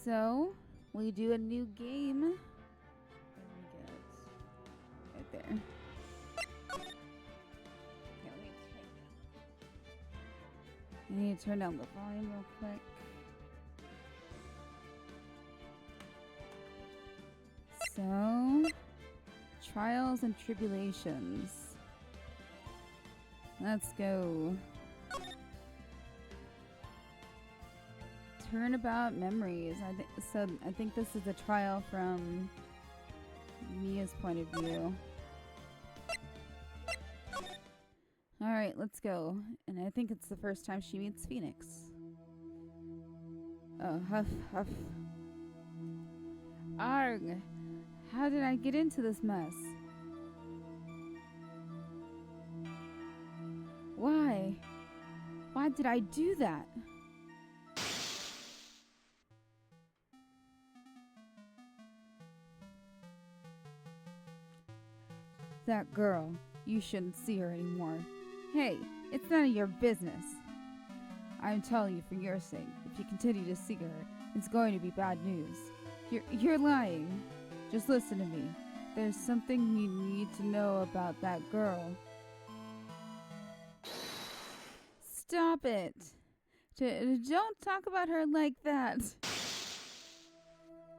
So, we do a new game. Where do we get it? Right there. Okay, I need to turn down the volume real quick. So, trials and tribulations. Let's go. Turnabout memories. I think this is a trial from Mia's point of view. Alright, let's go. And I think it's the first time she meets Phoenix. Oh, huff, huff. Arg! How did I get into this mess? Why? Why did I do that? That girl, you shouldn't see her anymore. Hey, it's none of your business. I'm telling you for your sake, if you continue to see her, it's going to be bad news. You're lying. Just listen to me. There's something you need to know about that girl. Stop it. Don't talk about her like that.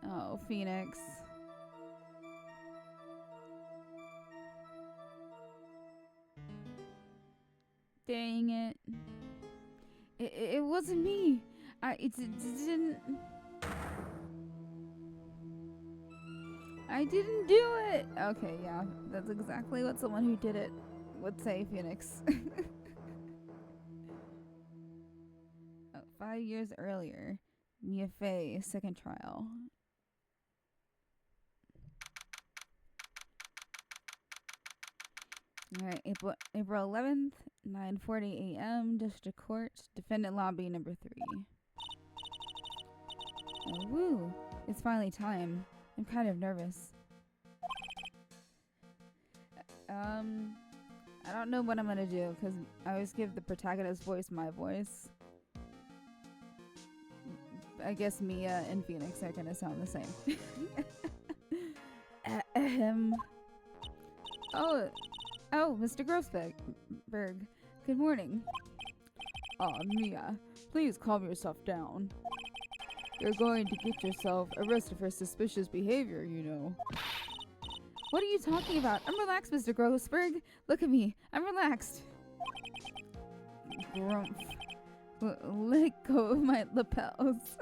Oh, Phoenix. Dang it. It wasn't me. I didn't do it. Okay, yeah. That's exactly what someone who did it would say, Phoenix. 5 years earlier. Mia Fey, second trial. Alright, April 11th, 9:40 a.m. District Court, Defendant Lobby number 3. Oh, woo! It's finally time. I'm kind of nervous. I don't know what I'm gonna do, because I always give the protagonist voice my voice. I guess Mia and Phoenix are gonna sound the same. Oh, Mr. Grossberg. Good morning. Mia, please calm yourself down. You're going to get yourself arrested for suspicious behavior, you know. What are you talking about? I'm relaxed, Mr. Grossberg. Look at me. I'm relaxed. Grumph. Let go of my lapels.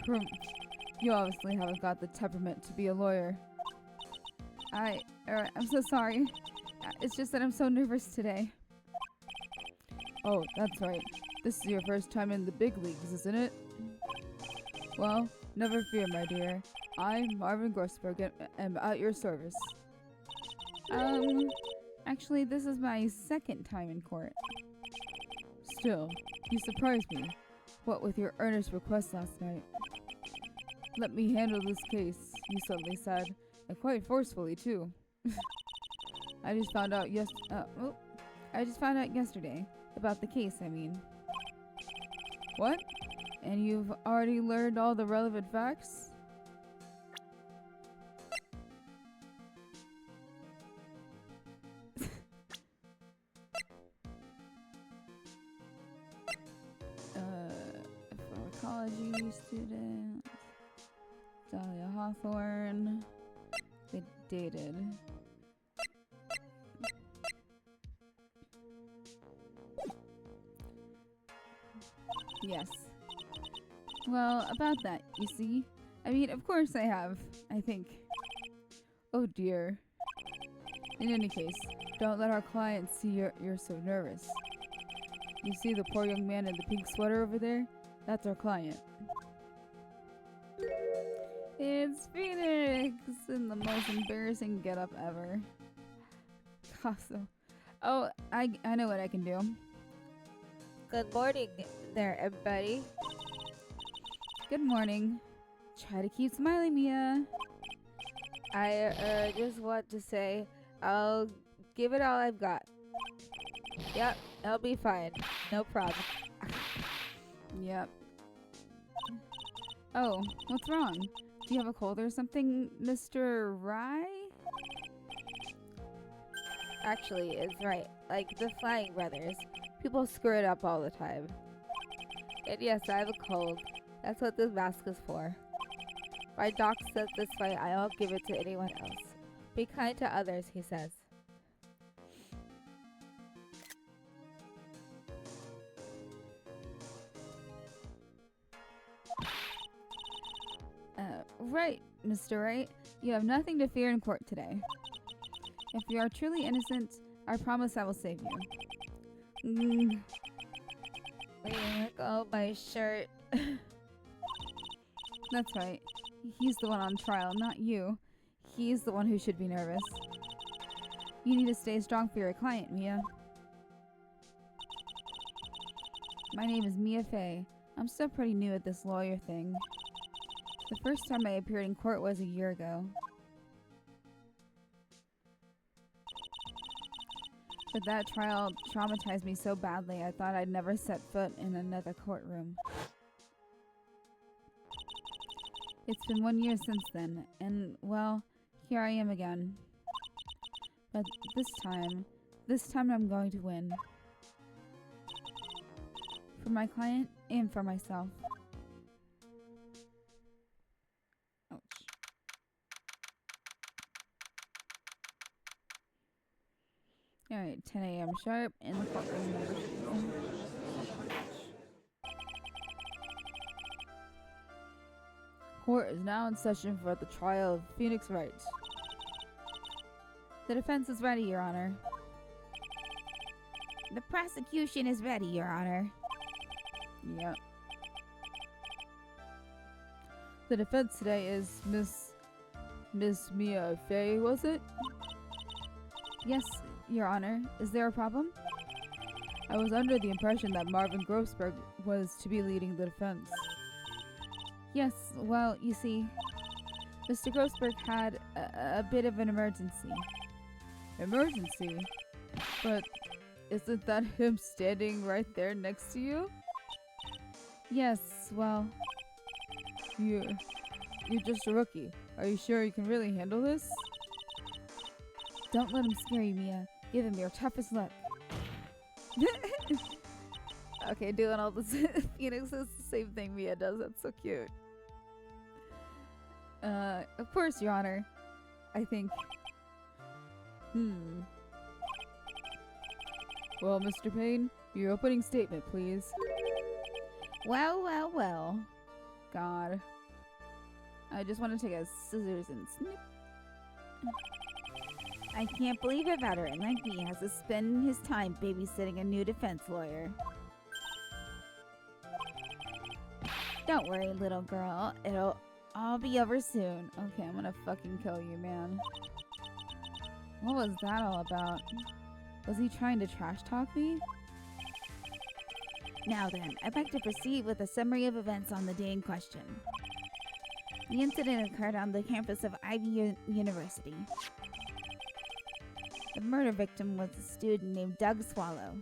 Grumph. You obviously haven't got the temperament to be a lawyer. I'm so sorry. It's just that I'm so nervous today. Oh, that's right. This is your first time in the big leagues, isn't it? Well, never fear, my dear. I, Marvin Grossberg, am at your service. Actually, this is my second time in court. Still, you surprised me. What with your earnest request last night? Let me handle this case, you suddenly said. And quite forcefully, too. I just found out yesterday. About the case, I mean. What? And you've already learned all the relevant facts? Pharmacology student. Dahlia Hawthorne. They dated. Yes. Well, about that, you see. I mean, of course I have, I think. Oh dear. In any case, don't let our client see you're so nervous. You see the poor young man in the pink sweater over there? That's our client. It's Phoenix in the most embarrassing getup ever. Awesome. Oh, I know what I can do. Good morning there, everybody. Good morning. Try to keep smiling, Mia. I just want to say I'll give it all I've got. Yep, I'll be fine. No problem. Yep. Oh, what's wrong? Do you have a cold or something, Mr. Rye? Actually, it's right. Like the Flying Brothers. People screw it up all the time. And yes, I have a cold. That's what this mask is for. My doc said this way I won't give it to anyone else. Be kind to others, he says. Right, Mr. Wright. You have nothing to fear in court today. If you are truly innocent, I promise I will save you. Let go of my shirt. That's right. He's the one on trial, not you. He's the one who should be nervous. You need to stay strong for your client, Mia. My name is Mia Fey. I'm still pretty new at this lawyer thing. The first time I appeared in court was a year ago. But that trial traumatized me so badly I thought I'd never set foot in another courtroom. It's been 1 year since then, and, well, here I am again. But this time I'm going to win. For my client and for myself. Ouch. Alright, 10 a.m. sharp in the courtroom number 2. Court is now in session for the trial of Phoenix Wright. The defense is ready, Your Honor. The prosecution is ready, Your Honor. Yep. The defense today is Miss Mia Fey, was it? Yes, Your Honor. Is there a problem? I was under the impression that Marvin Grossberg was to be leading the defense. Yes, well, you see, Mr. Grossberg had a bit of an emergency. Emergency? But isn't that him standing right there next to you? Yes, well, you're just a rookie. Are you sure you can really handle this? Don't let him scare you, Mia. Give him your toughest look. Okay, doing all this Phoenix is the same thing Mia does. That's so cute. Of course, Your Honor. I think. Well, Mr. Payne, your opening statement, please. Well, well, well. God. I just want to take a scissors and snip. I can't believe a veteran like me has to spend his time babysitting a new defense lawyer. Don't worry, little girl. It'll all be over soon. Okay, I'm gonna fucking kill you, man. What was that all about? Was he trying to trash talk me? Now then, I'd like to proceed with a summary of events on the day in question. The incident occurred on the campus of Ivy University. The murder victim was a student named Doug Swallow.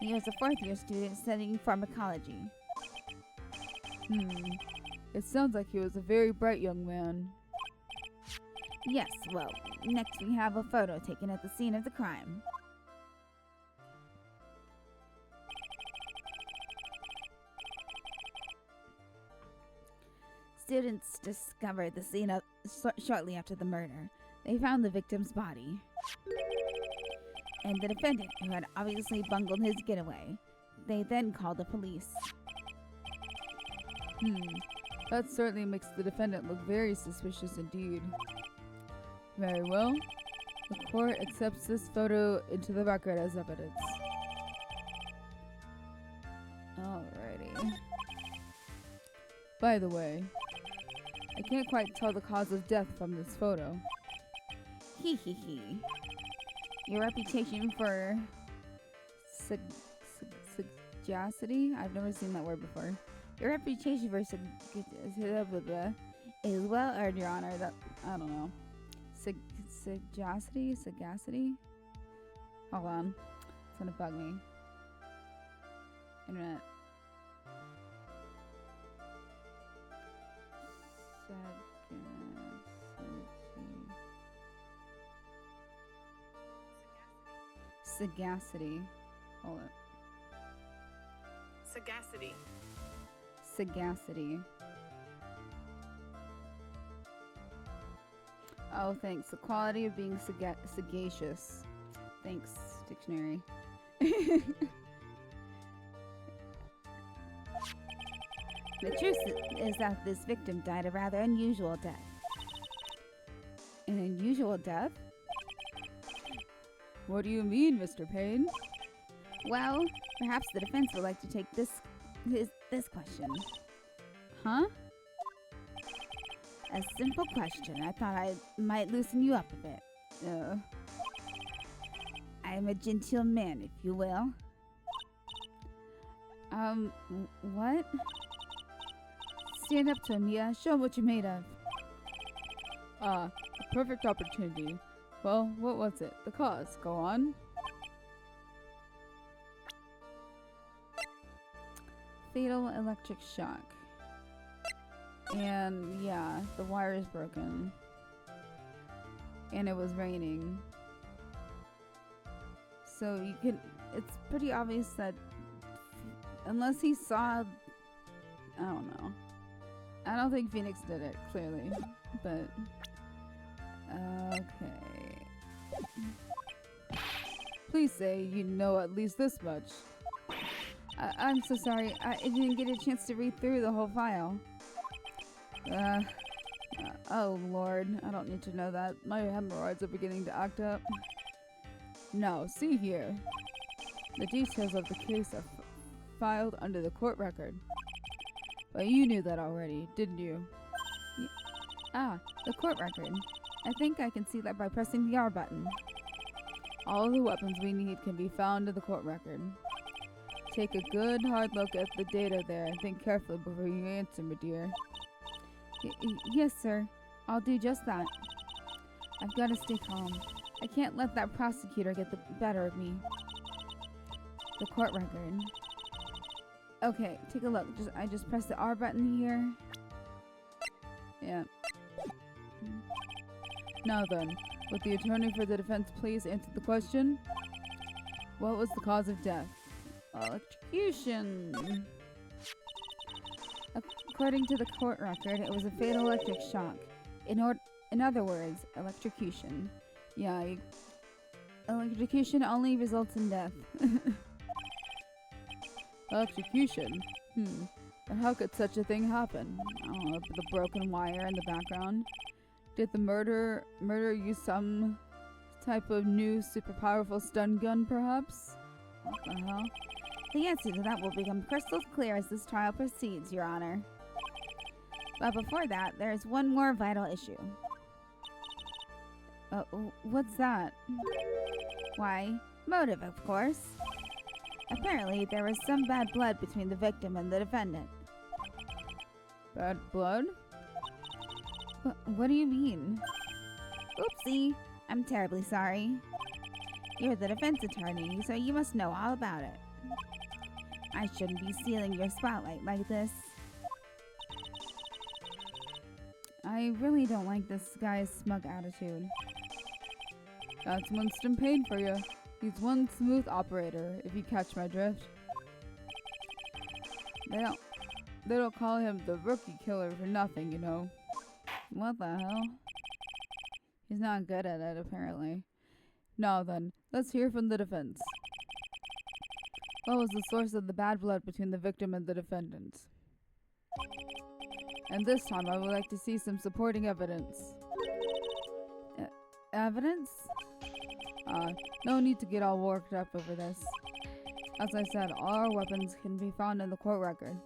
He was a fourth-year student studying pharmacology. It sounds like he was a very bright young man. Yes, well, next we have a photo taken at the scene of the crime. Students discovered the scene shortly after the murder. They found the victim's body. And the defendant, who had obviously bungled his getaway. They then called the police. That certainly makes the defendant look very suspicious indeed. Very well. The court accepts this photo into the record as evidence. Alrighty. By the way, I can't quite tell the cause of death from this photo. Hee hee hee. Your reputation for sagacity? I've never seen that word before. Your reputation for is well earned, Your Honor. That I don't know. Sagacity? Hold on. It's gonna bug me. Internet. Sagacity. Hold it. Sagacity. Sagacity. Oh, thanks. The quality of being sagacious. Thanks, dictionary. The truth is that this victim died a rather unusual death. An unusual death? What do you mean, Mr. Payne? Well, perhaps the defense would like to take this question. Huh? A simple question. I thought I might loosen you up a bit. I'm a genteel man, if you will. What? Stand up to him, Mia. Show him what you're made of. A perfect opportunity. Well, what was it? The cause. Go on. Fatal electric shock. And yeah, the wire is broken. And it was raining. So you can, it's pretty obvious that unless he saw, I don't know. I don't think Phoenix did it, clearly. But, okay. Please say you know at least this much. I'm so sorry. I didn't get a chance to read through the whole file. Oh lord, I don't need to know that. My hemorrhoids are beginning to act up. Now, see here. The details of the case are filed under the court record. But you knew that already, didn't you? The court record. I think I can see that by pressing the R button. All the weapons we need can be found in the court record. Take a good hard look at the data there and think carefully before you answer, my dear. Yes, sir. I'll do just that. I've got to stay calm. I can't let that prosecutor get the better of me. The court record. Okay, take a look. I just press the R button here. Yeah. Now then, would the attorney for the defense please answer the question? What was the cause of death? Electrocution. According to the court record, it was a fatal electric shock. In other words, electrocution. Yeah, electrocution only results in death. Electrocution? But how could such a thing happen? I don't know, the broken wire in the background. Did the murderer use some type of new super powerful stun gun, perhaps? What the hell? The answer to that will become crystal clear as this trial proceeds, Your Honor. But before that, there is one more vital issue. What's that? Why, motive, of course. Apparently, there was some bad blood between the victim and the defendant. Bad blood? What do you mean? Oopsie. I'm terribly sorry. You're the defense attorney, so you must know all about it. I shouldn't be stealing your spotlight like this. I really don't like this guy's smug attitude. That's Winston Payne for you. He's one smooth operator, if you catch my drift. They don't call him the rookie killer for nothing, you know. What the hell? He's not good at it, apparently. Now then, let's hear from the defense. What was the source of the bad blood between the victim and the defendant? And this time I would like to see some supporting evidence. Evidence? No need to get all worked up over this. As I said, all our weapons can be found in the court record.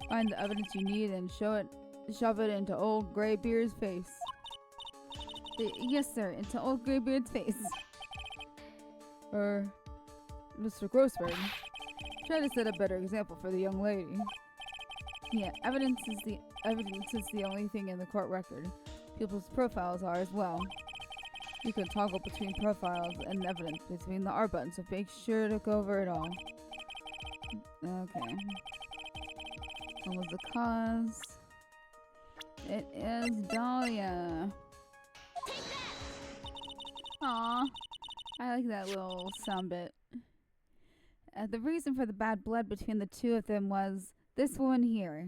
Find the evidence you need and shove it into old Greybeard's face. Yes, sir, into old Greybeard's face. Mr. Grossberg, try to set a better example for the young lady. Yeah, evidence is the only thing in the court record. People's profiles are as well. You can toggle between profiles and evidence between the R buttons, so make sure to go over it all. Okay. What was the cause? It is Dahlia. Aw, I like that little sound bit. The reason for the bad blood between the two of them was this one here.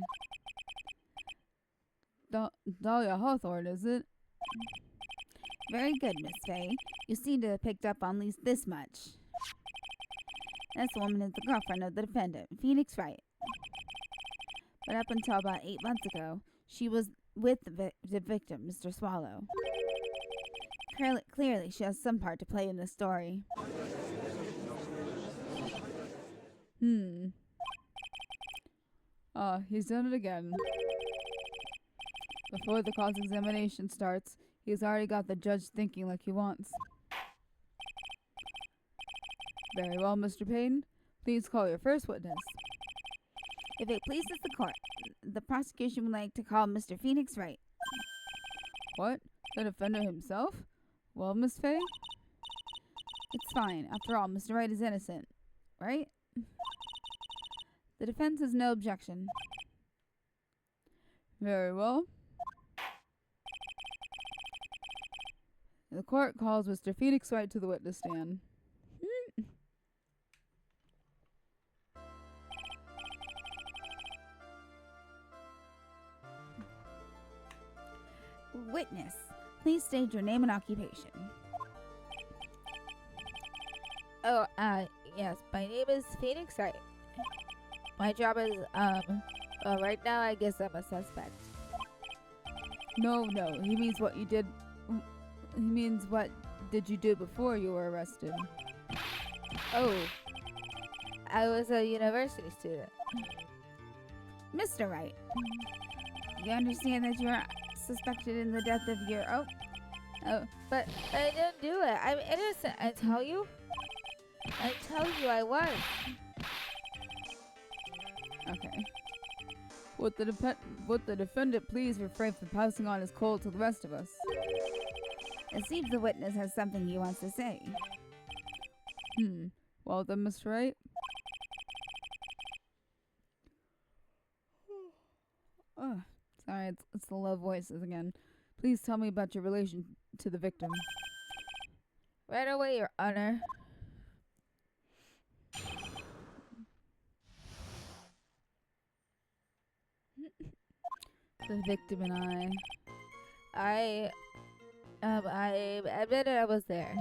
Dahlia Hawthorne, is it? Very good, Miss Faye. You seem to have picked up on at least this much. This woman is the girlfriend of the defendant, Phoenix Wright. But up until about 8 months ago, she was with the victim, Mr. Swallow. Clearly, she has some part to play in this story. He's done it again. Before the cross-examination starts, he's already got the judge thinking like he wants. Very well, Mr. Payne. Please call your first witness. If it pleases the court, the prosecution would like to call Mr. Phoenix Wright. What? The defendant himself? Well, Miss Faye? It's fine. After all, Mr. Wright is innocent, right? The defense has no objection. Very well. The court calls Mr. Phoenix Wright to the witness stand. Witness, please state your name and occupation. Oh, yes, my name is Phoenix Wright. My job is, right now I guess I'm a suspect. No, he means what you did. He means what did you do before you were arrested? Oh, I was a university student. Mr. Wright, you understand that you are suspected in the death of your... Oh, but I didn't do it. I'm innocent, I tell you. I tell you I was. Okay. Would the defendant please refrain from passing on his cold to the rest of us? It seems the witness has something he wants to say. Well then, Mr. Wright. Oh, sorry, it's the low voices again. Please tell me about your relation to the victim. Right away, Your Honor. The victim and I admitted I was there.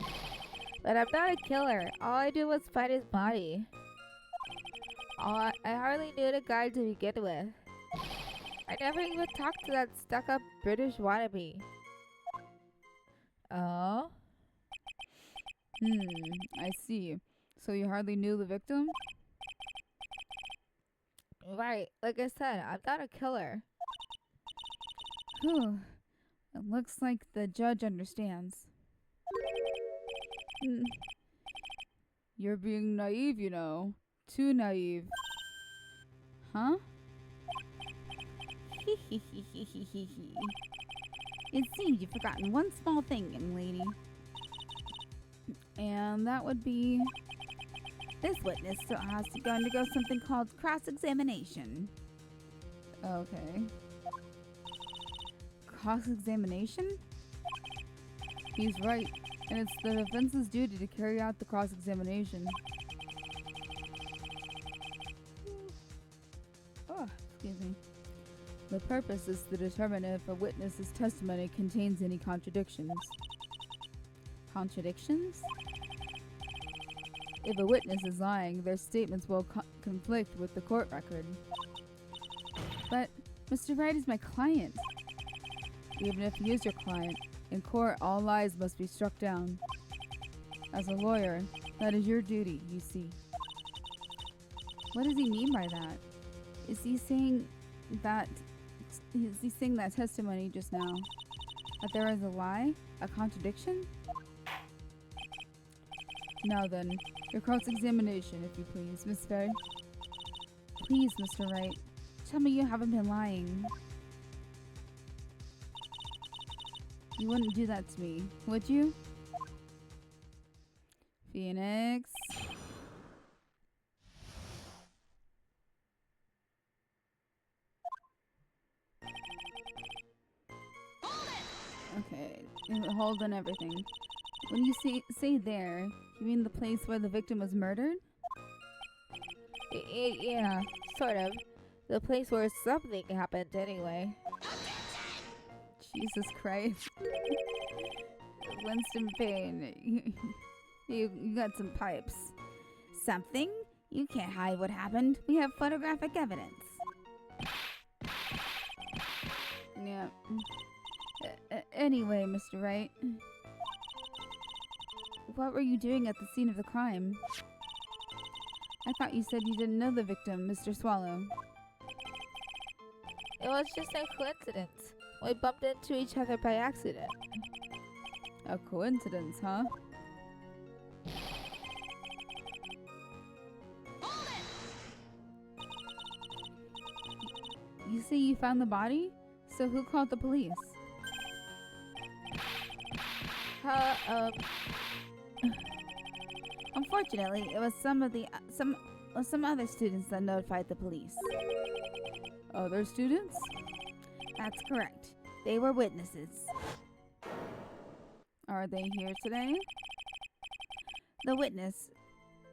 But I'm not a killer. All I did was find his body. I hardly knew the guy to begin with. I never even talked to that stuck-up British wannabe. Oh? I see. So you hardly knew the victim? Right. Like I said, I'm not a killer. Whew. It looks like the judge understands. You're being naive, you know. Too naive. Huh? It seems you've forgotten one small thing, young lady. And that would be... This witness still has to go undergo something called cross-examination. Okay. Cross-examination? He's right, and it's the defense's duty to carry out the cross-examination. Oh, excuse me. The purpose is to determine if a witness's testimony contains any contradictions. Contradictions? If a witness is lying, their statements will conflict with the court record. But Mr. Wright is my client. Even if he is your client, in court all lies must be struck down. As a lawyer, that is your duty, you see. What does he mean by that? Is he saying that testimony just now? That there is a lie? A contradiction? Now then, your cross-examination, if you please, Miss Faye. Please, Mr. Wright, tell me you haven't been lying. You wouldn't do that to me, would you? Phoenix. hold on everything. When you say there, you mean the place where the victim was murdered? Yeah, sort of. The place where something happened anyway. Jesus Christ. Winston Payne, you got some pipes. Something? You can't hide what happened. We have photographic evidence. Yeah. Anyway, Mr. Wright. What were you doing at the scene of the crime? I thought you said you didn't know the victim, Mr. Swallow. It was just a coincidence. We bumped into each other by accident. A coincidence, huh? You say you found the body? So who called the police? Unfortunately, it was some other students that notified the police. Other students? That's correct. They were witnesses. Are they here today? The witness,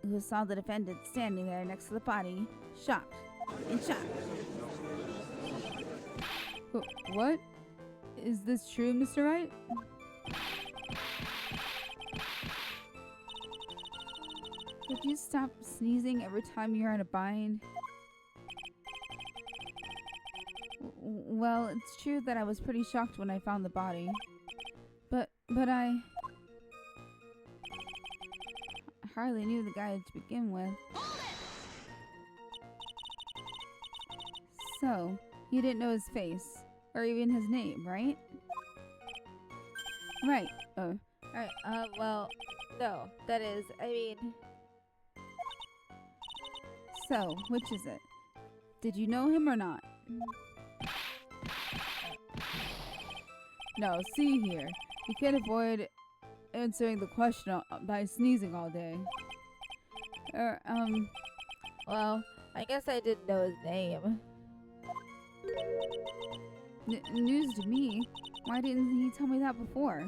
who saw the defendant standing there next to the body, shocked. In shock. What? Is this true, Mr. Wright? Could you stop sneezing every time you're in a bind? Well, it's true that I was pretty shocked when I found the body. But I hardly knew the guy to begin with. So, you didn't know his face, or even his name, right? Right. Right, well, no. That is, I mean... So, which is it? Did you know him or not? No, see here. You can't avoid answering the question by sneezing all day. Well, I guess I didn't know his name. News to me. Why didn't he tell me that before?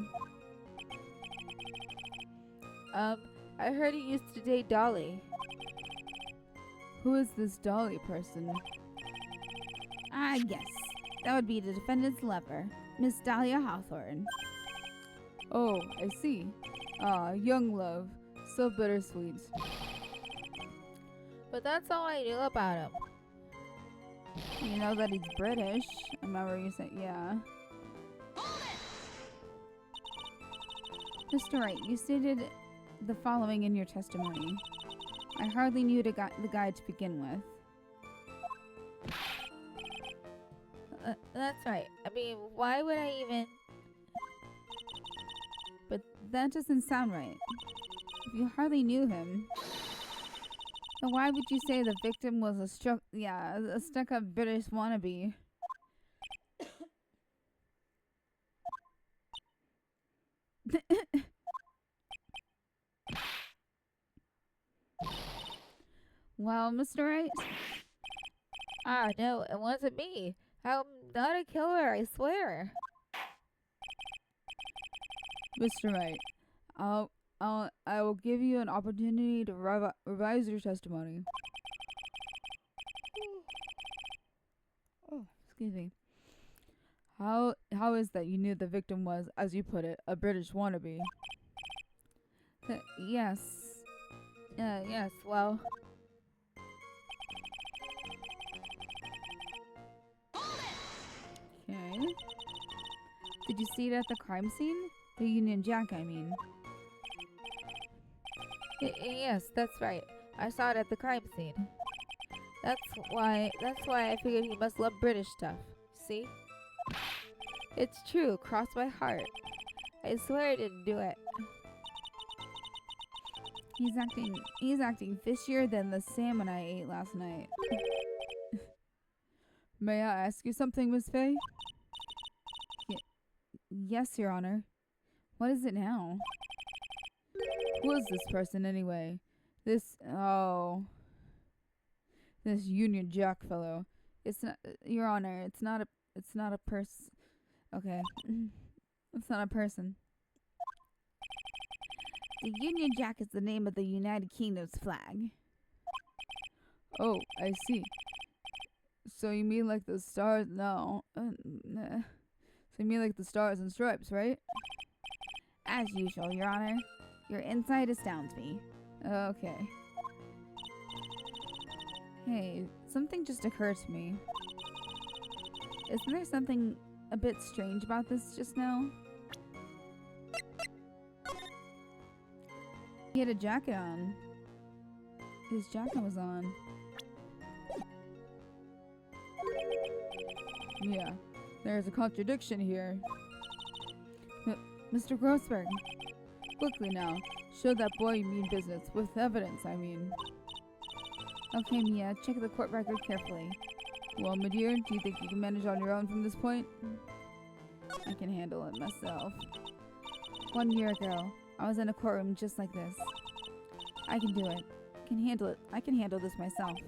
I heard he used to date Dolly. Who is this Dolly person? I guess. That would be the defendant's lover, Miss Dahlia Hawthorne. Oh, I see. Ah, young love. So bittersweet. But that's all I knew about him. You know that he's British. I remember you said, yeah. Mr. Wright, you stated the following in your testimony. I hardly knew the guy to begin with. That's right. I mean, why would I even... But that doesn't sound right. If you hardly knew him, then why would you say the victim was a stuck-up British wannabe? Well, Mr. Wright? Ah, no, it wasn't me. I'm not a killer, I swear. Mr. Wright, I will give you an opportunity to revise your testimony. Oh, excuse me. How is that you knew the victim was, as you put it, a British wannabe? Yes. Yes, well... Okay. Did you see it at the crime scene? The Union Jack, I mean. Yes, that's right. I saw it at the crime scene. That's why I figured he must love British stuff. See? It's true, cross my heart. I swear I didn't do it. He's acting fishier than the salmon I ate last night. May I ask you something, Miss Faye? Yes, Your Honor. What is it now? Who is this person anyway? This Union Jack fellow. It's not, Your Honor, it's not a person. Okay. It's not a person. The Union Jack is the name of the United Kingdom's flag. Oh, I see. So you mean like the stars? No. Nah. So you mean like the stars and stripes, right? As usual, Your Honor. Your insight astounds me. Okay. Hey, something just occurred to me. Isn't there something a bit strange about this just now? He had a jacket on. His jacket was on. Yeah, there's a contradiction here. Mr. Grossberg, quickly now. Show that boy you mean business. With evidence, I mean. Okay, Mia, check the court record carefully. Well, my dear, do you think you can manage on your own from this point? I can handle it myself. 1 year ago, I was in a courtroom just like this. I can do it. I can handle it. I can handle this myself.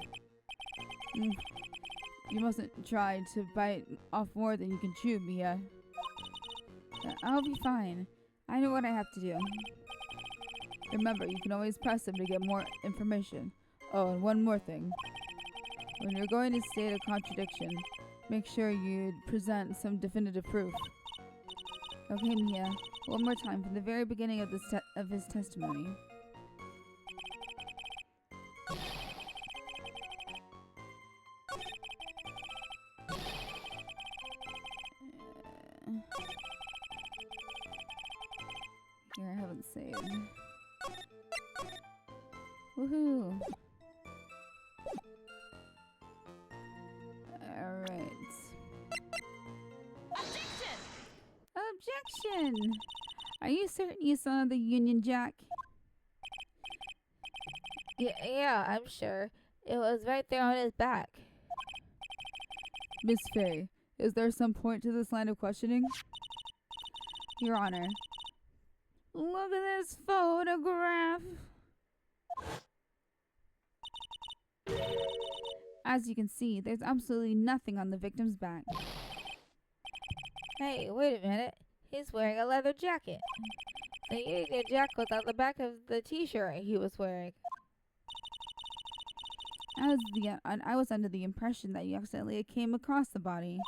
You mustn't try to bite off more than you can chew, Mia. I'll be fine. I know what I have to do. Remember, you can always press him to get more information. Oh, and one more thing. When you're going to state a contradiction, make sure you present some definitive proof. Okay, Mia. One more time from the very beginning of his testimony. Here, I haven't saved. Woohoo! Alright. Objection! Are you certain you saw the Union Jack? Yeah, I'm sure. It was right there on his back. Miss Fay, is there some point to this line of questioning? Your Honor. Look at this photograph! As you can see, there's absolutely nothing on the victim's back. Hey, wait a minute. He's wearing a leather jacket. The Union Jack was on the back of the t-shirt he was wearing. I was under the impression that you accidentally came across the body.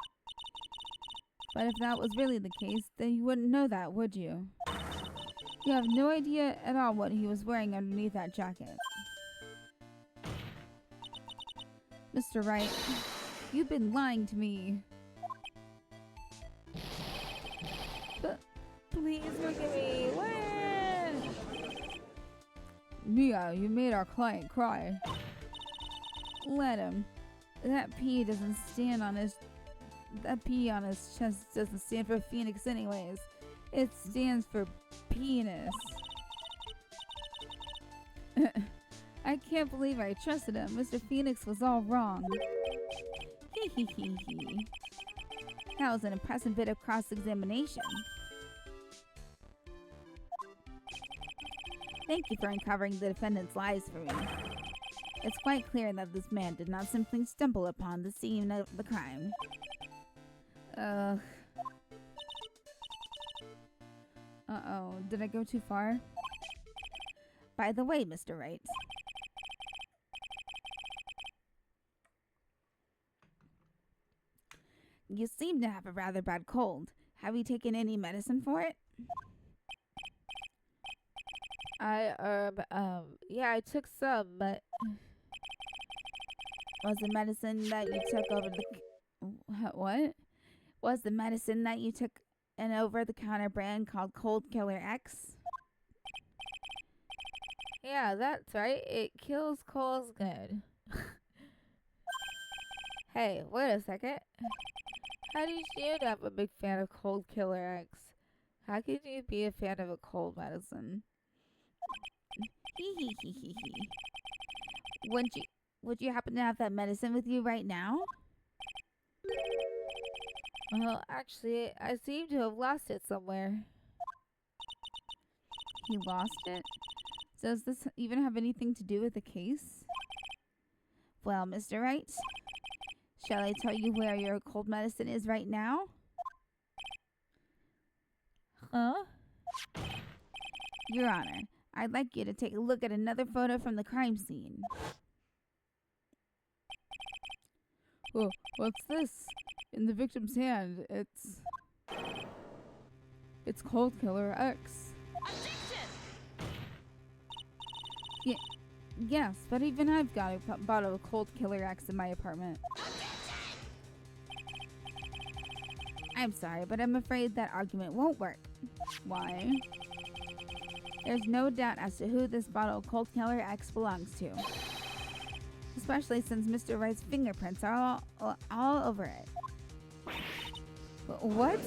But if that was really the case, then you wouldn't know that, would you? You have no idea at all what he was wearing underneath that jacket. Mr. Wright, you've been lying to me. But please forgive me. When? Mia, you made our client cry. Let him. That P doesn't stand on his... That P on his chest doesn't stand for Phoenix anyways. It stands for penis. I can't believe I trusted him. Mr. Phoenix was all wrong. Hee hee hee hee. That was an impressive bit of cross-examination. Thank you for uncovering the defendant's lies for me. It's quite clear that this man did not simply stumble upon the scene of the crime. Uh-oh, did I go too far? By the way, Mr. Wright. You seem to have a rather bad cold. Have you taken any medicine for it? Yeah, I took some, but... Was the medicine that you took over the... What? Was the medicine that you took an over-the-counter brand called Cold Killer X? Yeah, that's right. It kills colds good. Hey, wait a second. How did you know I'm a big fan of Cold Killer X? How can you be a fan of a cold medicine? Hee hee hee hee hee. Would you happen to have that medicine with you right now? Well, actually, I seem to have lost it somewhere. You lost it? Does this even have anything to do with the case? Well, Mr. Wright, shall I tell you where your cold medicine is right now? Huh? Your Honor, I'd like you to take a look at another photo from the crime scene. Oh, what's this? In the victim's hand, it's Cold Killer X. Yes, but even I've got a bottle of Cold Killer X in my apartment. I'm sorry, but I'm afraid that argument won't work. Why? There's no doubt as to who this bottle of Cold Killer X belongs to. Especially since Mr. Wright's fingerprints are all over it. What?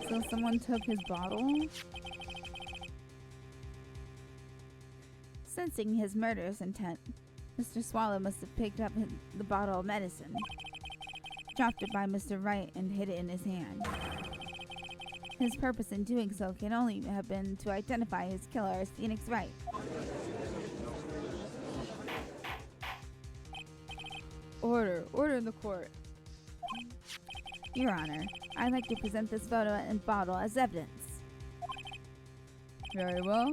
So someone took his bottle? Sensing his murderous intent, Mr. Swallow must have picked up the bottle of medicine, dropped it by Mr. Wright, and hid it in his hand. His purpose in doing so can only have been to identify his killer as Phoenix Wright. Order in the court. Your Honor, I'd like to present this photo and bottle as evidence. Very well.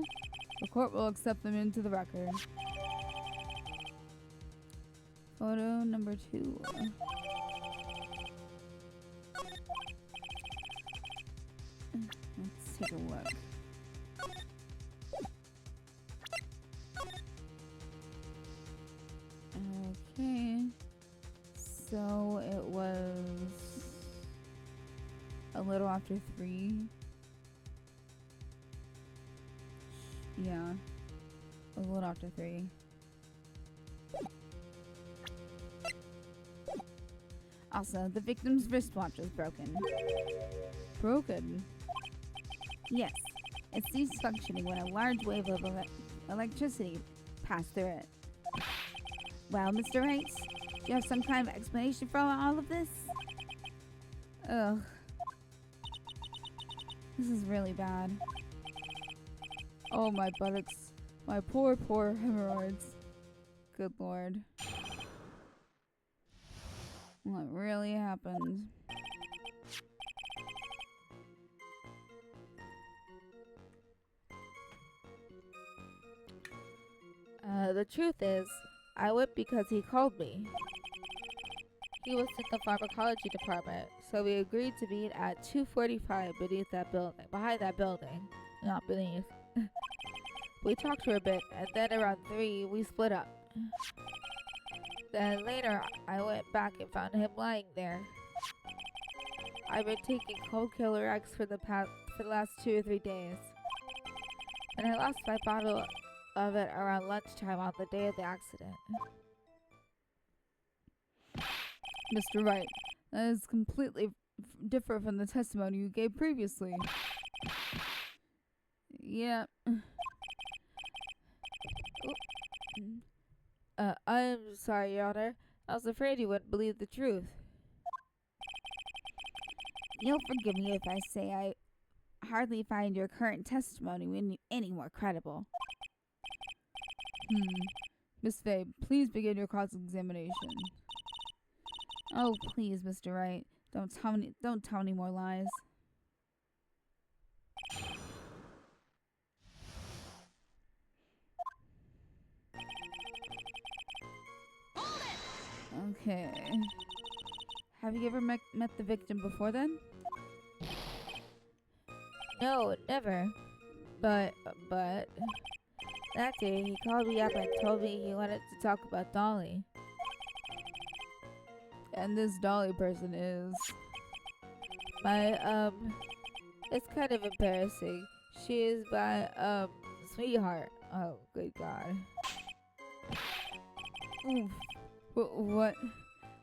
The court will accept them into the record. Photo number 2. Let's take a look. Okay. So it was a little after 3. Yeah. A little after 3. Also, the victim's wristwatch was broken. Broken? Yes. It ceased functioning when a large wave of electricity passed through it. Well, Mr. Wright, do you have some kind of explanation for all of this? Ugh. This is really bad. Oh, my buttocks. My poor hemorrhoids. Good lord. What really happened? The truth is, I went because he called me. He was in the pharmacology department, so we agreed to meet at 2:45 behind that building. Not beneath. We talked for a bit, and then around 3, we split up. Then later, I went back and found him lying there. I've been taking Cold Killer X for the last 2 or 3 days. And I lost my bottle of it around lunchtime on the day of the accident. Mr. Wright, that is completely different from the testimony you gave previously. Yeah. I'm sorry, Your Honor. I was afraid you wouldn't believe the truth. You'll forgive me if I say I hardly find your current testimony any more credible. Miss Faye, please begin your cross-examination. Oh, please, Mr. Wright. Don't tell any more lies. Okay. Have you ever met the victim before then? No, never. But that day he called me up and told me he wanted to talk about Dolly. And this Dolly person is my it's kind of embarrassing. She is my sweetheart. Oh, good God. Oof. What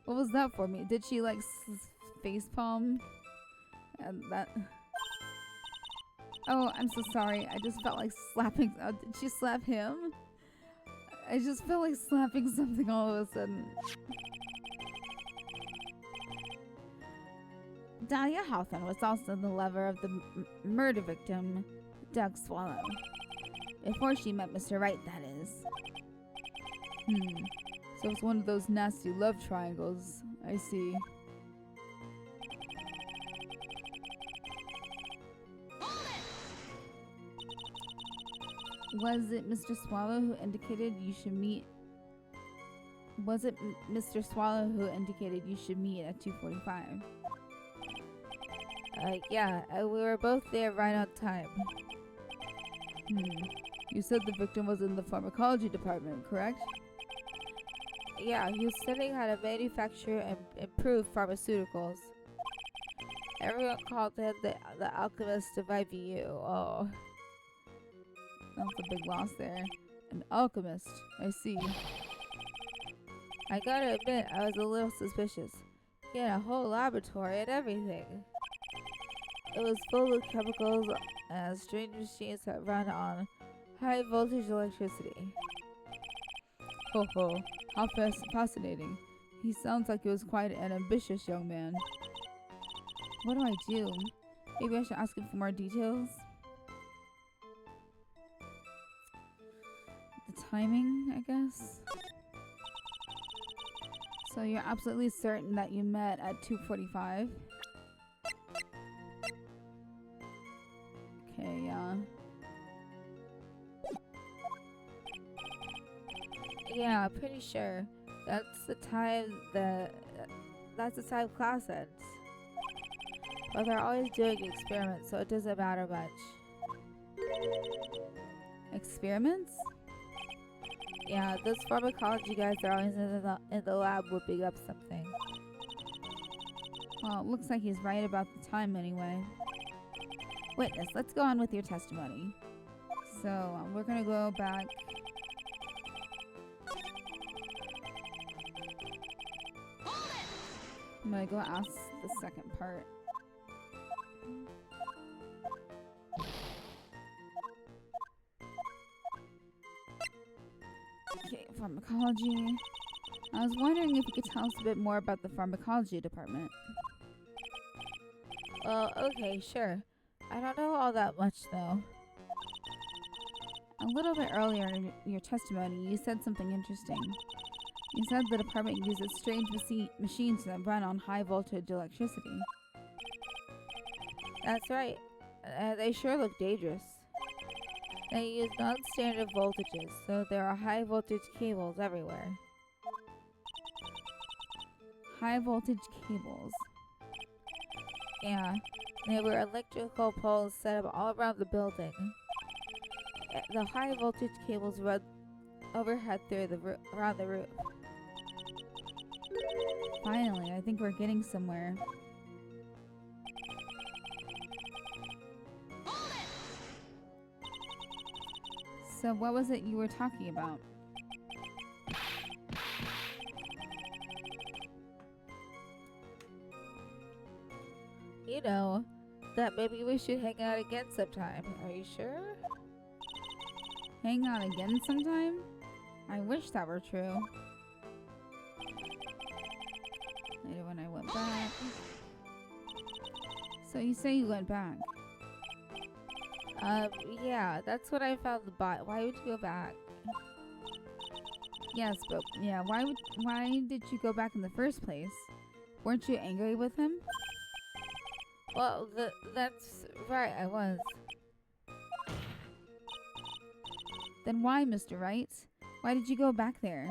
was that for me? Did she like facepalm? And that. Oh, I'm so sorry. I just felt like slapping. Did she slap him? I just felt like slapping something all of a sudden. Dahlia Hawthorne was also the lover of the murder victim, Doug Swallow. Before she met Mr. Wright, that is. So it's one of those nasty love triangles. I see. Was it Mr. Swallow who indicated you should meet? Was it Mr. Swallow who indicated you should meet at 2:45? Yeah, we were both there right on time. You said the victim was in the pharmacology department, correct? Yeah, he was studying how to manufacture and improve pharmaceuticals. Everyone called him the alchemist of IVU. Oh. That's a big loss there. An alchemist. I see. I gotta admit, I was a little suspicious. He had a whole laboratory and everything. It was full of chemicals and strange machines that run on high voltage electricity. Ho ho. How fascinating. He sounds like he was quite an ambitious young man. What do I do? Maybe I should ask him for more details? The timing, I guess? So you're absolutely certain that you met at 2:45? Okay, yeah. Yeah, I'm pretty sure. That's the time class ends. But they're always doing experiments, so it doesn't matter much. Experiments? Yeah, those pharmacology guys are always in the lab whipping up something. Well, it looks like he's right about the time anyway. Witness, let's go on with your testimony. So, we're gonna go back. I'm gonna go ask the second part. Okay, pharmacology. I was wondering if you could tell us a bit more about the pharmacology department. Well, okay, sure. I don't know all that much, though. A little bit earlier in your testimony, you said something interesting. You said the department uses strange machines that run on high voltage electricity. That's right. They sure look dangerous. They use non-standard voltages, so there are high voltage cables everywhere. High voltage cables. Yeah, there were electrical poles set up all around the building. The high voltage cables run overhead through around the roof. Finally, I think we're getting somewhere. So what was it you were talking about? You know, that maybe we should hang out again sometime. Are you sure? Hang out again sometime? I wish that were true. Later when I went back. So you say you went back? Yeah, that's when I found the bot. Why would you go back? Yes, but yeah, why did you go back in the first place? Weren't you angry with him? Well, that's right, I was. Then why, Mr. Wright? Why did you go back there?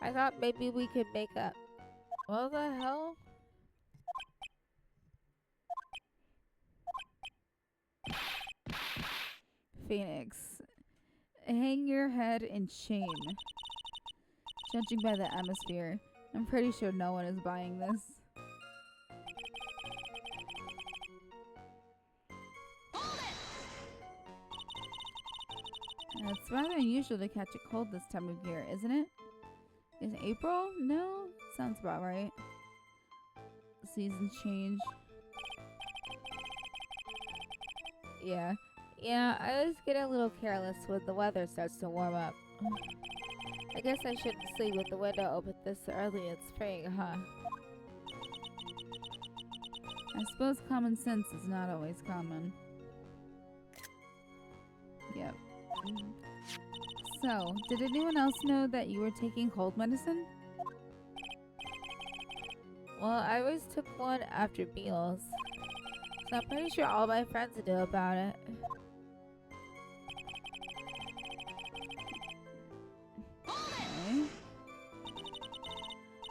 I thought maybe we could make up. What the hell? Phoenix, hang your head in shame. Judging by the atmosphere, I'm pretty sure no one is buying this. It's rather unusual to catch a cold this time of year, isn't it? Is April? No? Sounds about right. Seasons change. Yeah, I always get a little careless when the weather starts to warm up. I guess I shouldn't sleep with the window open this early in spring, huh? I suppose common sense is not always common. Yep. So, did anyone else know that you were taking cold medicine? Well, I always took one after meals. So I'm pretty sure all my friends knew about it. Okay.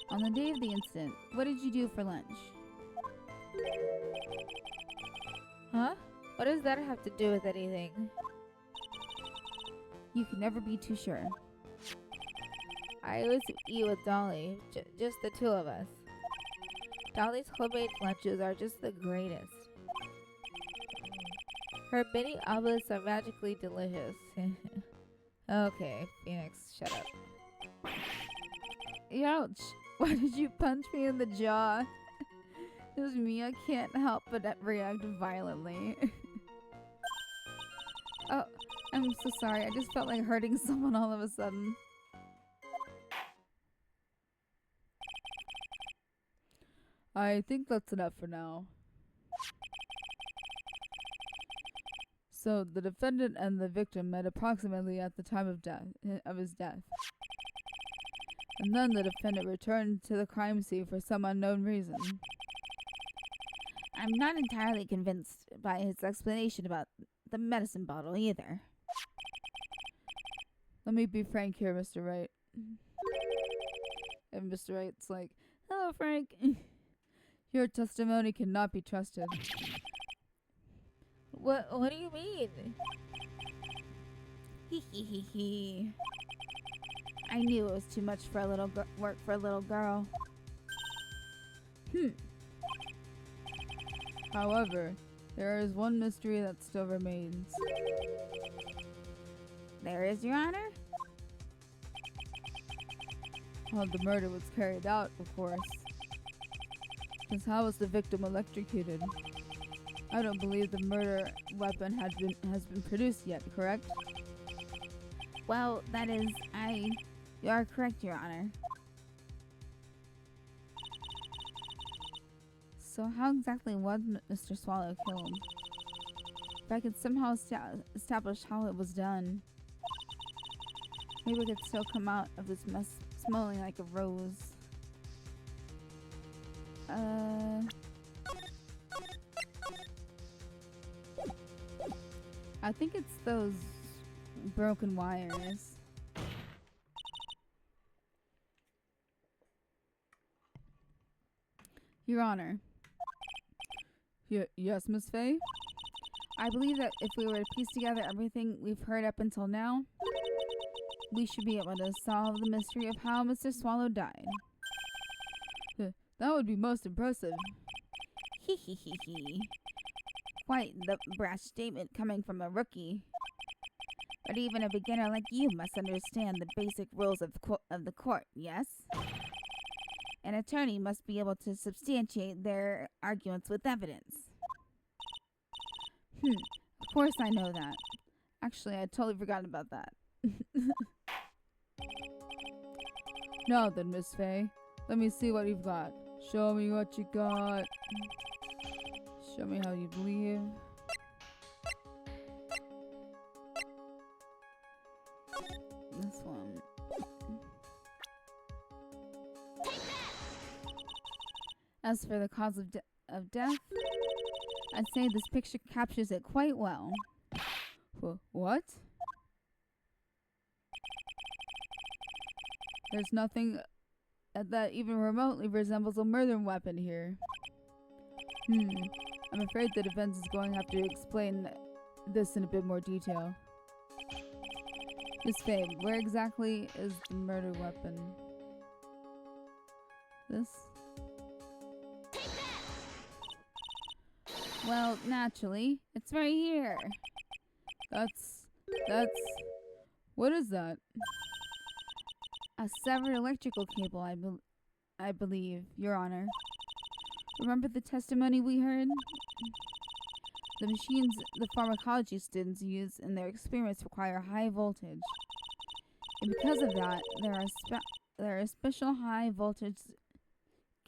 On the day of the incident, what did you do for lunch? Huh? What does that have to do with anything? You can never be too sure. I always eat with Dolly, just the two of us. Dolly's homemade lunches are just the greatest. Her mini omelets are magically delicious. Okay, Phoenix, shut up. Ouch! Why did you punch me in the jaw? It was me. I can't help but react violently. Oh, I'm so sorry. I just felt like hurting someone all of a sudden. I think that's enough for now. So the defendant and the victim met approximately at the time of his death. And then the defendant returned to the crime scene for some unknown reason. I'm not entirely convinced by his explanation about the medicine bottle either. Let me be frank here, Mr. Wright. And Mr. Wright's like, hello, Frank. Your testimony cannot be trusted. What do you mean? Hee. I knew it was too much for a little work for a little girl. However, there is one mystery that still remains. There is, Your Honor? How the murder was carried out, of course. Because how was the victim electrocuted? I don't believe the murder weapon has been produced yet, correct? Well, that is, you are correct, Your Honor. So how exactly was Mr. Swallow killed? If I could somehow establish how it was done, maybe we could still come out of this mess smelling like a rose. I think it's those broken wires. Your Honor. Yes, Miss Faye? I believe that if we were to piece together everything we've heard up until now, we should be able to solve the mystery of how Mr. Swallow died. That would be most impressive. Hee. Quite the brash statement coming from a rookie. But even a beginner like you must understand the basic rules of the court, yes? An attorney must be able to substantiate their arguments with evidence. Of course I know that. Actually, I totally forgot about that. Now then, Miss Faye, let me see what you've got. Show me what you got. Show me how you believe. This one. As for the cause of death, I'd say this picture captures it quite well. What? There's nothing that even remotely resembles a murder weapon here. I'm afraid the defense is going to have to explain this in a bit more detail. Miss Faye, where exactly is the murder weapon? This? Well, naturally, it's right here. That's... What is that? A severed electrical cable, I believe, Your Honor. Remember the testimony we heard? The machines the pharmacology students use in their experiments require high voltage. And because of that, there are special high voltage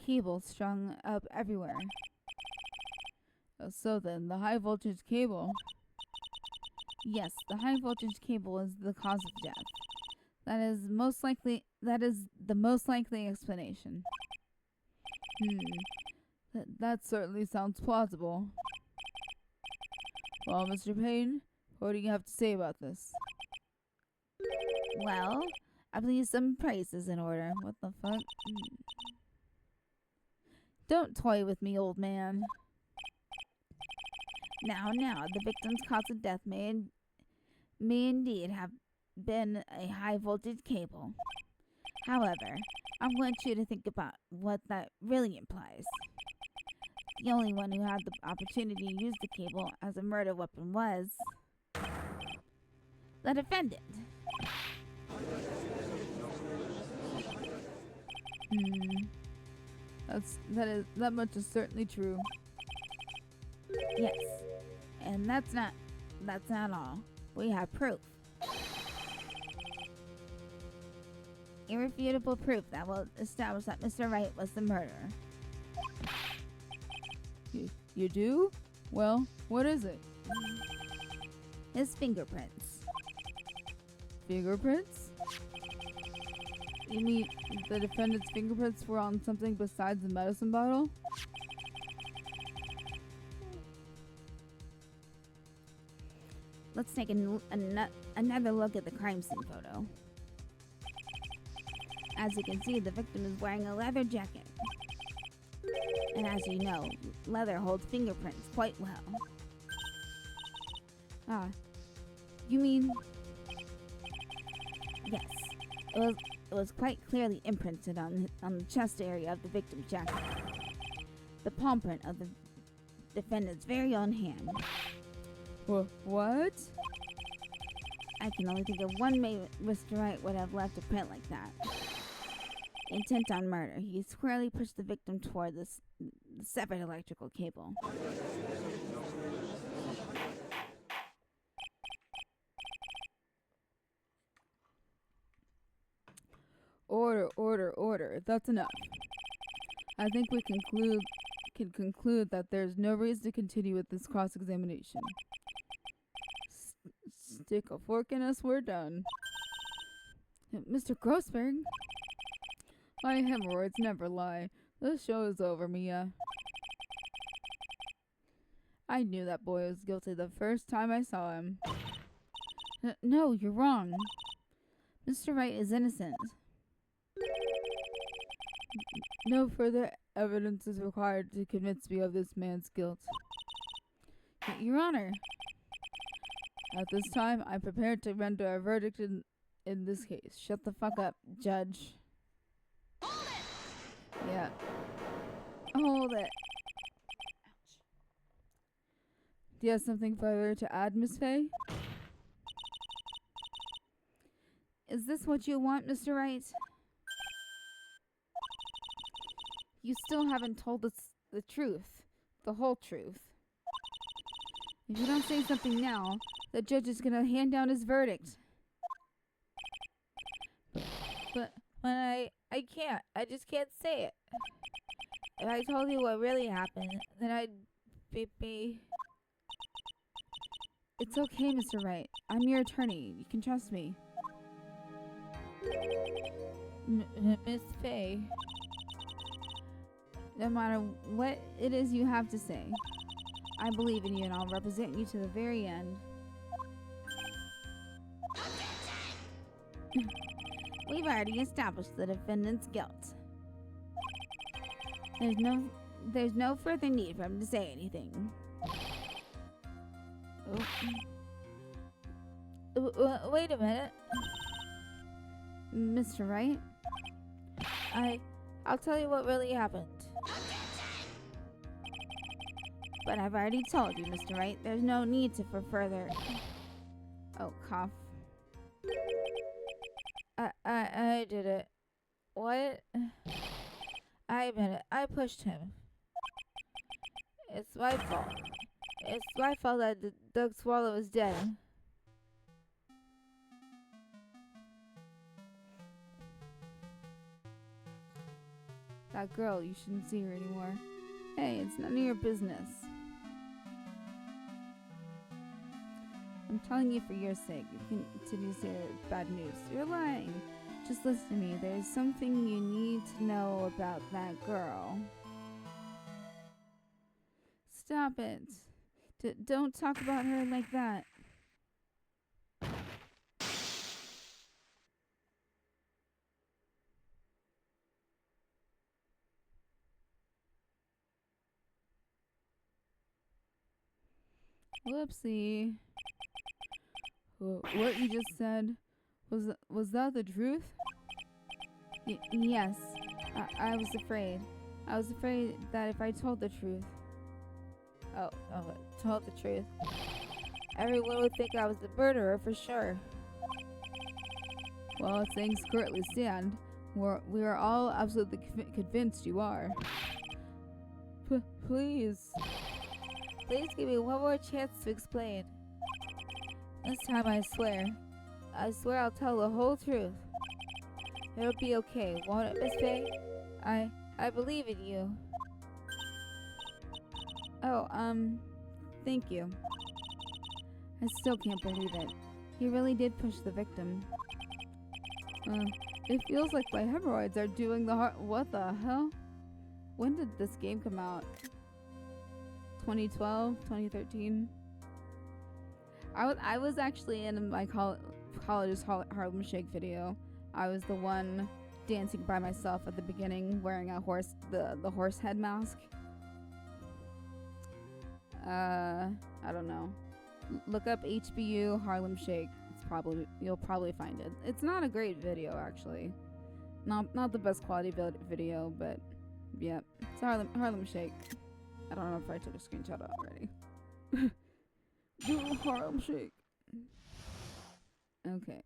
cables strung up everywhere. So then, the high voltage cable... Yes, the high voltage cable is the cause of death. That is the most likely explanation. That certainly sounds plausible. Well, Mr. Payne, what do you have to say about this? Well, I believe some praise is in order. What the fuck? Don't toy with me, old man. Now, the victim's cause of death may indeed have been a high voltage cable. However, I want you to think about what that really implies. The only one who had the opportunity to use the cable as a murder weapon was the defendant. That much is certainly true. Yes, and that's not all. We have proof. Irrefutable proof that will establish that Mr. Wright was the murderer. You do? Well, what is it? His fingerprints. Fingerprints? You mean the defendant's fingerprints were on something besides the medicine bottle? Let's take another look at the crime scene photo. As you can see, the victim is wearing a leather jacket. And as you know, leather holds fingerprints quite well. Ah, you mean... Yes, it was quite clearly imprinted on the chest area of the victim's jacket. The palm print of the defendant's very own hand. What? I can only think of one way Mr. Wright would have left a print like that. Intent on murder, he squarely pushed the victim toward the severed electrical cable. Order. That's enough. I think we can conclude that there's no reason to continue with this cross-examination. Stick a fork in us, we're done. Mr. Grossberg? My hemorrhoids never lie. The show is over, Mia. I knew that boy was guilty the first time I saw him. No, you're wrong. Mr. Wright is innocent. No further evidence is required to convince me of this man's guilt. Your Honor. At this time, I'm prepared to render a verdict in this case. Shut the fuck up, Judge. Hold it! Yeah. Hold it. Ouch. Do you have something further to add, Miss Fay? Is this what you want, Mr. Wright? You still haven't told us the truth. The whole truth. If you don't say something now, the judge is gonna hand down his verdict. But I can't. I just can't say it. If I told you what really happened, then I'd be... It's okay, Mr. Wright. I'm your attorney. You can trust me. Miss Fay. No matter what it is you have to say, I believe in you and I'll represent you to the very end. We've already established the defendant's guilt. There's no further need for him to say anything. Wait a minute. Mr. Wright? I'll tell you what really happened. But I've already told you, Mr. Wright, there's no need for further... Oh, cough. I did it. What? I admit it. I pushed him. It's my fault. It's my fault that Doug Swallow is dead. That girl, you shouldn't see her anymore. Hey, it's none of your business. I'm telling you for your sake. You continue to say bad news. You're lying. Just listen to me. There's something you need to know about that girl. Stop it. Don't talk about her like that. Whoopsie. What you just said, was that the truth? Yes. I was afraid. I was afraid that if I told the truth. Told the truth. Everyone would think I was the murderer for sure. Well, as things currently stand, we are all absolutely convinced you are. Please. Please give me one more chance to explain. This time I swear I'll tell the whole truth. It'll be okay, won't it, Miss Faye? I believe in you. Oh, thank you. I still can't believe it. He really did push the victim. It feels like my hemorrhoids are doing the heart. What the hell? When did this game come out? 2012, 2013. I was actually in my college's Harlem Shake video. I was the one dancing by myself at the beginning, wearing a the horse head mask. I don't know. Look up HBU Harlem Shake. You'll probably find it. It's not a great video actually. Not the best quality video, but yeah, it's Harlem Shake. I don't know if I took a screenshot already. Do Harlem Shake. Okay.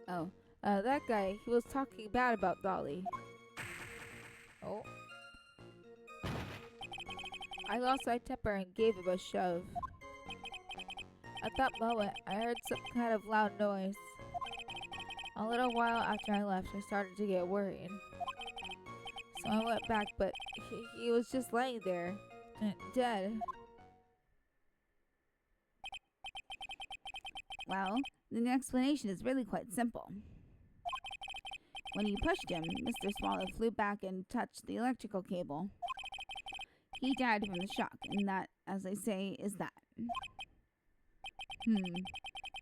Oh, that guy, he was talking bad about Dolly. Oh. I lost my temper and gave him a shove. At that moment, I heard some kind of loud noise. A little while after I left, I started to get worried. So I went back, but he was just laying there, dead. Well, the explanation is really quite simple. When you pushed him, Mr. Swallow flew back and touched the electrical cable. He died from the shock, and that, as I say, is that.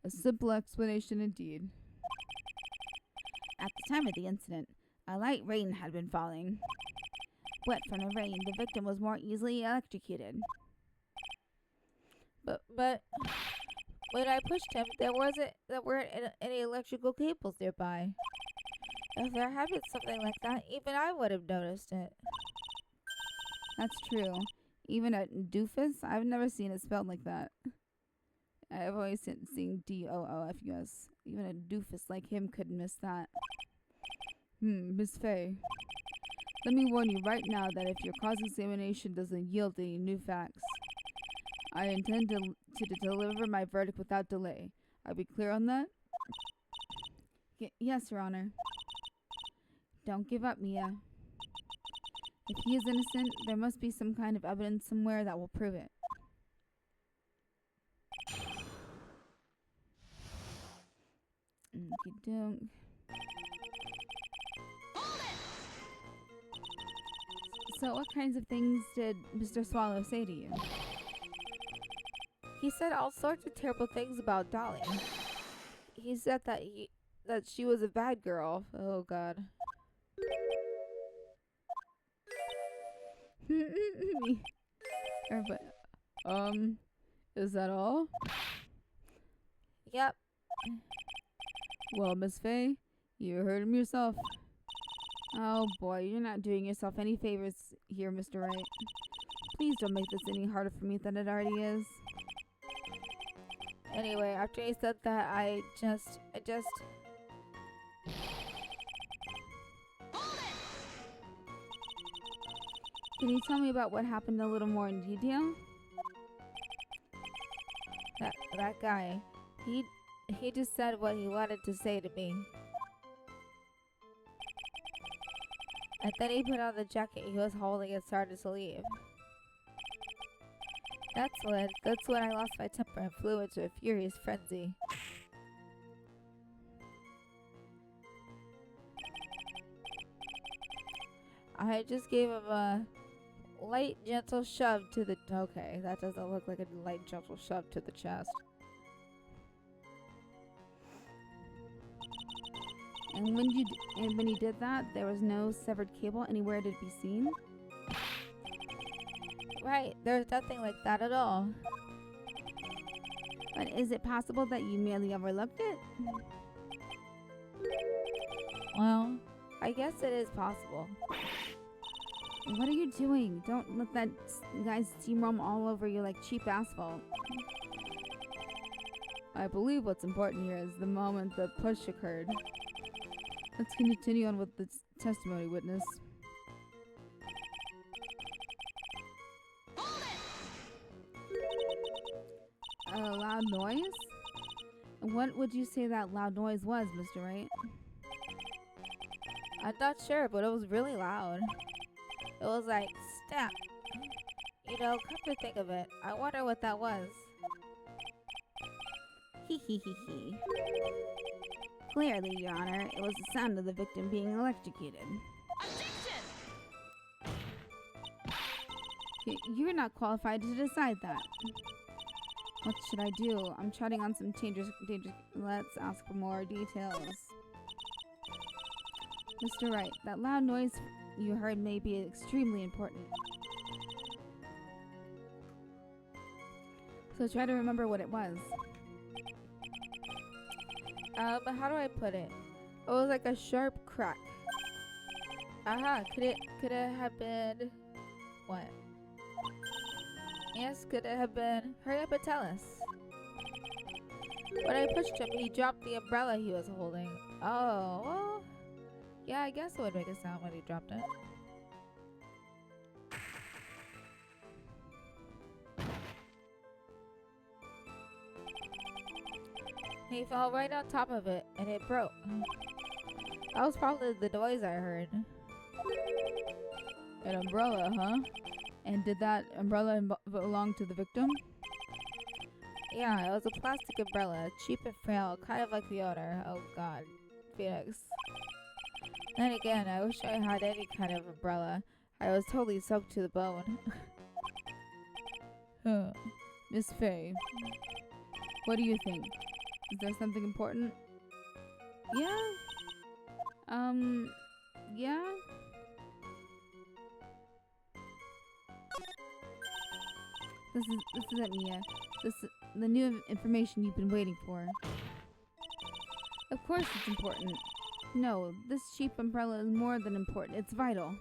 A simple explanation indeed. At the time of the incident, a light rain had been falling. Wet from the rain, the victim was more easily electrocuted. But when I pushed him, there weren't any electrical cables nearby. If there had been something like that, even I would have noticed it. That's true. Even a doofus? I've never seen it spelled like that. I've always seen DOOFUS. Even a doofus like him could miss that. Miss Faye. Let me warn you right now that if your cross-examination doesn't yield any new facts, I intend to deliver my verdict without delay. Are we clear on that? Yes, Your Honor. Don't give up, Mia. If he is innocent, there must be some kind of evidence somewhere that will prove it. Okey-doke. So what kinds of things did Mr. Swallow say to you? He said all sorts of terrible things about Dolly. He said that she was a bad girl. Oh God. Is that all? Yep. Well, Miss Faye, you heard him yourself. Oh boy, you're not doing yourself any favors here, Mr. Wright. Please don't make this any harder for me than it already is. Anyway, after he said that, I just... Can you tell me about what happened a little more in detail? That guy, he just said what he wanted to say to me. And then he put on the jacket he was holding and started to leave. That's when I lost my temper and flew into a furious frenzy. I just gave him a light, gentle shove to the. Okay, that doesn't look like a light, gentle shove to the chest. And when you did that, there was no severed cable anywhere to be seen? Right, there's nothing like that at all. But is it possible that you merely overlooked it? Well, I guess it is possible. What are you doing? Don't let that guy steamroll all over you like cheap asphalt. I believe what's important here is the moment the push occurred. Let's continue on with the testimony, witness. A loud noise? What would you say that loud noise was, Mr. Wright? I'm not sure, but it was really loud. It was like, snap. You know, come to think of it, I wonder what that was. Hee hee hee hee. Clearly, Your Honor, it was the sound of the victim being electrocuted. You're not qualified to decide that. What should I do? I'm trotting on some dangerous. Let's ask for more details. Mr. Wright, that loud noise you heard may be extremely important. So try to remember what it was. But how do I put it? It was like a sharp crack. Could it have been what? Yes, could it have been? Hurry up and tell us. When I pushed him, he dropped the umbrella he was holding. Oh, well, yeah, I guess it would make a sound when he dropped it. He fell right on top of it, and it broke. That was probably the noise I heard. An umbrella, huh? And did that umbrella belong to the victim? Yeah, it was a plastic umbrella, cheap and frail, kind of like the owner. Oh god, Phoenix. Then again, I wish I had any kind of umbrella. I was totally soaked to the bone. Miss Faye, what do you think? Is there something important? Yeah? Yeah? This is it, Mia. This is the new information you've been waiting for. Of course it's important. No, this cheap umbrella is more than important. It's vital.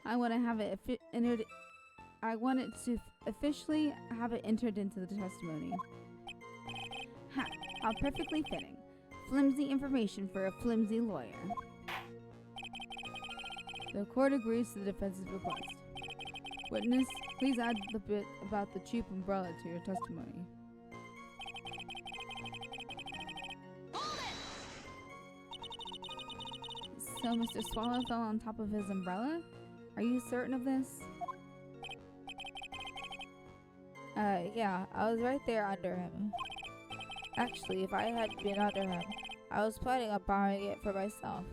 I want to have it entered. I want it to officially have it entered into the testimony. Ha! How perfectly fitting. Flimsy information for a flimsy lawyer. The court agrees to the defense's request. Witness, please add the bit about the cheap umbrella to your testimony. So Mr. Swallow fell on top of his umbrella? Are you certain of this? Yeah, I was right there under him. Actually, if I had been under him, I was planning on borrowing it for myself.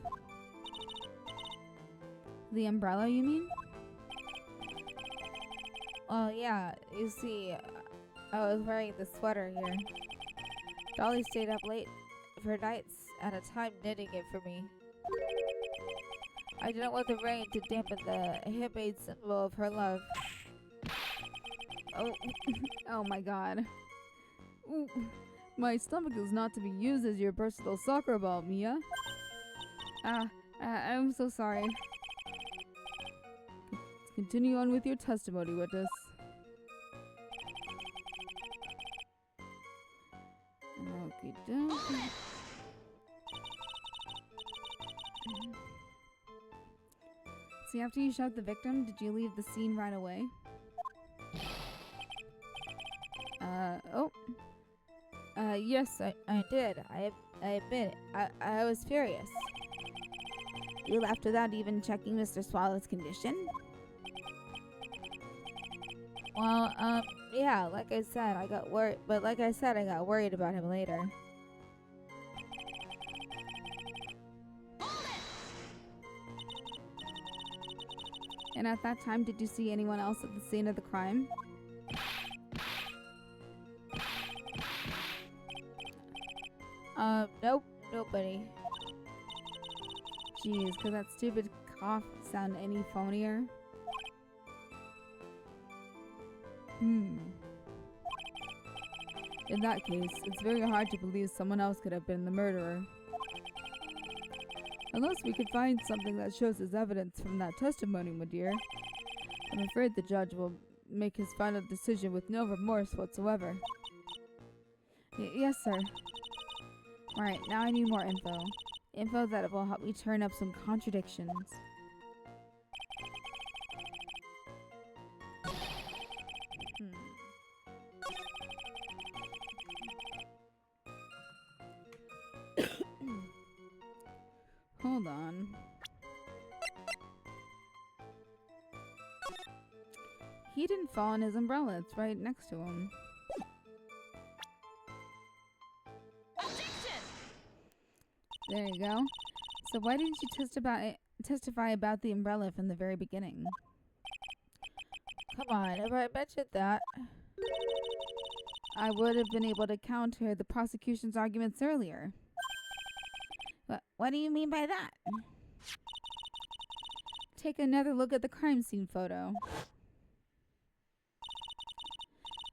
The umbrella, you mean? Well, yeah, you see, I was wearing the sweater here. Dolly stayed up late for nights at a time knitting it for me. I didn't want the rain to dampen the handmade symbol of her love. Oh, oh my god. Ooh. My stomach is not to be used as your personal soccer ball, Mia. I'm so sorry. Continue on with your testimony, witness. Okay, See, after you shot the victim, did you leave the scene right away? Yes, I did. I admit it. I was furious. You left without even checking Mr. Swallow's condition? Well, yeah, like I said, I got worried, but like I said, I got worried about him later. And at that time, did you see anyone else at the scene of the crime? Nope, nobody. Jeez, could that stupid cough sound any phonier? In that case, it's very hard to believe someone else could have been the murderer. Unless we could find something that shows as evidence from that testimony, my dear. I'm afraid the judge will make his final decision with no remorse whatsoever. Yes, sir. Alright, now I need more info. Info that will help me turn up some contradictions. Hold on. He didn't fall on his umbrella. It's right next to him. There you go. So why didn't you testify about the umbrella from the very beginning? Come on, if I mentioned that. I would have been able to counter the prosecution's arguments earlier. What do you mean by that? Take another look at the crime scene photo.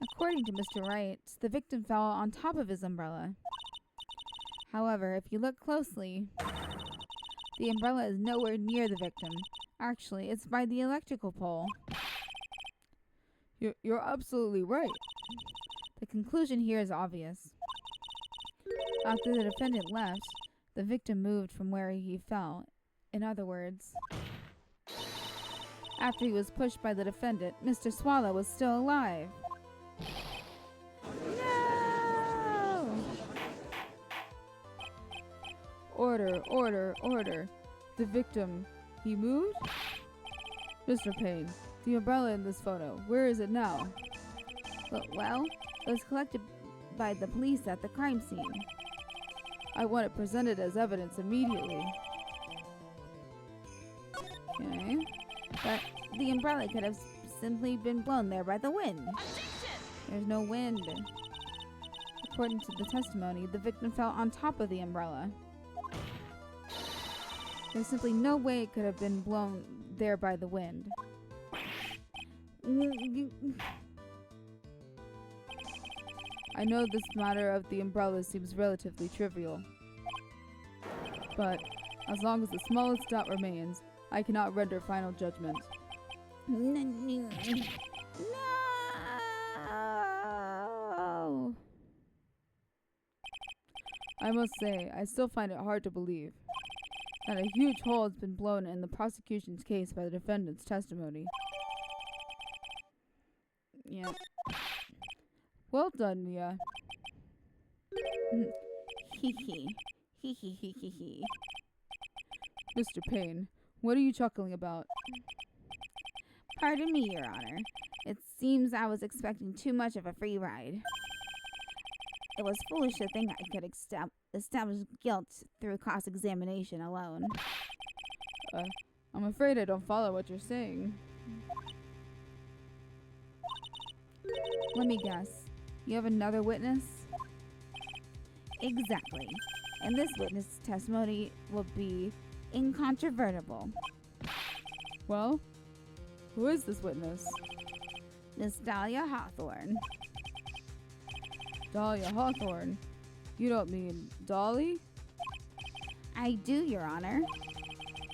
According to Mr. Wright, the victim fell on top of his umbrella. However, if you look closely, the umbrella is nowhere near the victim. Actually, it's by the electrical pole. You're absolutely right. The conclusion here is obvious. After the defendant left, the victim moved from where he fell. In other words, after he was pushed by the defendant, Mr. Swallow was still alive. No! Order, order, order. The victim, he moved? Mr. Payne, the umbrella in this photo, where is it now? Well, it was collected by the police at the crime scene. I want it presented as evidence immediately. Okay. But the umbrella could have simply been blown there by the wind. There's no wind. According to the testimony, the victim fell on top of the umbrella. There's simply no way it could have been blown there by the wind. I know this matter of the umbrella seems relatively trivial, but as long as the smallest doubt remains, I cannot render final judgment. No! I must say, I still find it hard to believe that a huge hole has been blown in the prosecution's case by the defendant's testimony. Yeah. Well done, Mia. Hee hee. Hee hee hee hee hee. Mr. Payne, what are you chuckling about? Pardon me, Your Honor. It seems I was expecting too much of a free ride. It was foolish to think I could establish guilt through cross-examination alone. I'm afraid I don't follow what you're saying. Let me guess. You have another witness? Exactly. And this witness testimony will be incontrovertible. Well, who is this witness? Miss Dahlia Hawthorne. Dahlia Hawthorne? You don't mean Dolly? I do, Your Honor.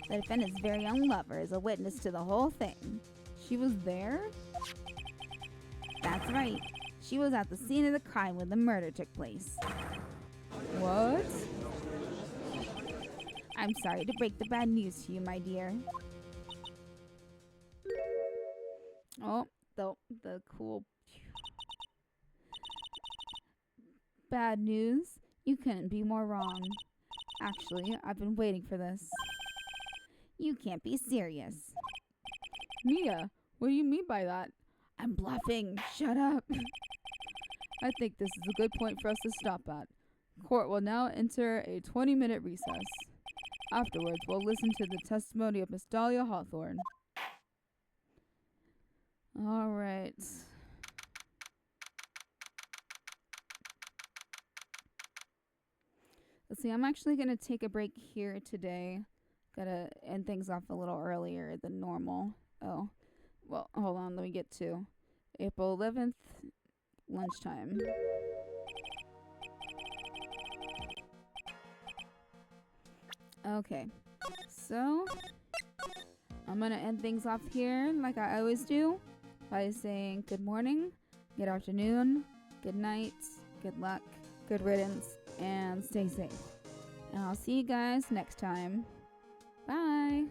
The defendant's very young lover is a witness to the whole thing. She was there? That's right. She was at the scene of the crime when the murder took place. What? I'm sorry to break the bad news to you, my dear. Oh, the cool... Bad news? You couldn't be more wrong. Actually, I've been waiting for this. You can't be serious. Mia, what do you mean by that? I'm bluffing. Shut up. I think this is a good point for us to stop at. Court will now enter a 20-minute recess. Afterwards, we'll listen to the testimony of Miss Dahlia Hawthorne. All right. Let's see, I'm actually going to take a break here today. Gotta end things off a little earlier than normal. Oh, well, hold on. Let me get to April 11th, lunchtime. Okay, so I'm going to end things off here like I always do by saying good morning, good afternoon, good night, good luck, good riddance, and stay safe. And I'll see you guys next time. Bye.